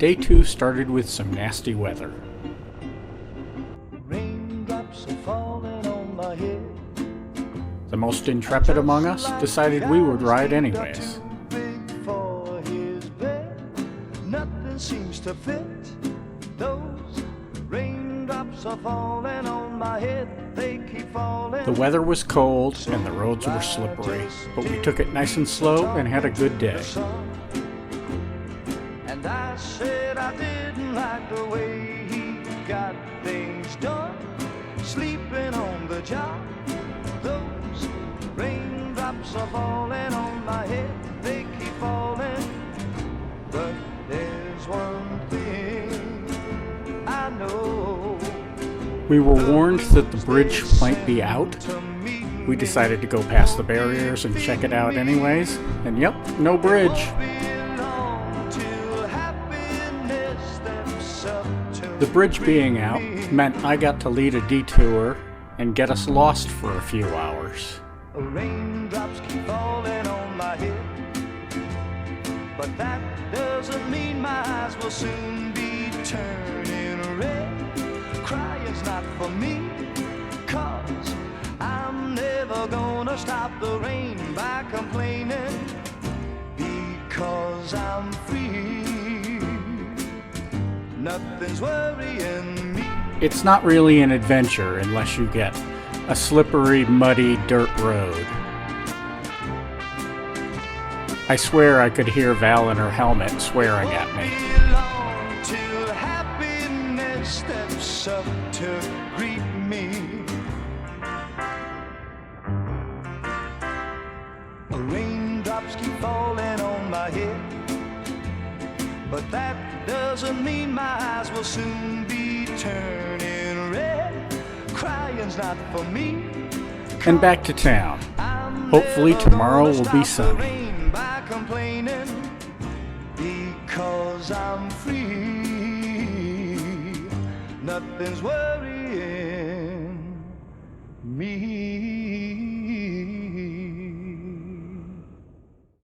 Day 2 started with some nasty weather. Raindrops are falling on my head. The most intrepid among us decided we would ride anyways. For his bed, nothing seems to fit. Those raindrops are falling on my head. They keep falling. The weather was cold and the roads were slippery, but we took it nice and slow and had a good day. And I said I didn't like the way he got things done, sleeping on the job. Those raindrops are falling on my head, they keep falling. But there's one thing I know. We were warned that the bridge might be out. We decided to go past the barriers and check it out anyways, and yep, no bridge. The bridge being out meant I got to lead a detour and get us lost for a few hours. Raindrops keep falling on my head, but that doesn't mean my eyes will soon be turning red. Crying's not for me, 'cause I'm never gonna stop the rain by complaining, because I'm free. Nothing's worrying me. It's not really an adventure unless you get a slippery, muddy dirt road. I swear I could hear Val in her helmet swearing at me. Till happiness steps up to greet me. Raindrops keep falling on my head, but that doesn't mean my eyes will soon be turning red. Crying's not for me. And back to town. Hopefully tomorrow will be sunny. By complaining, because I'm free. Nothing's worrying.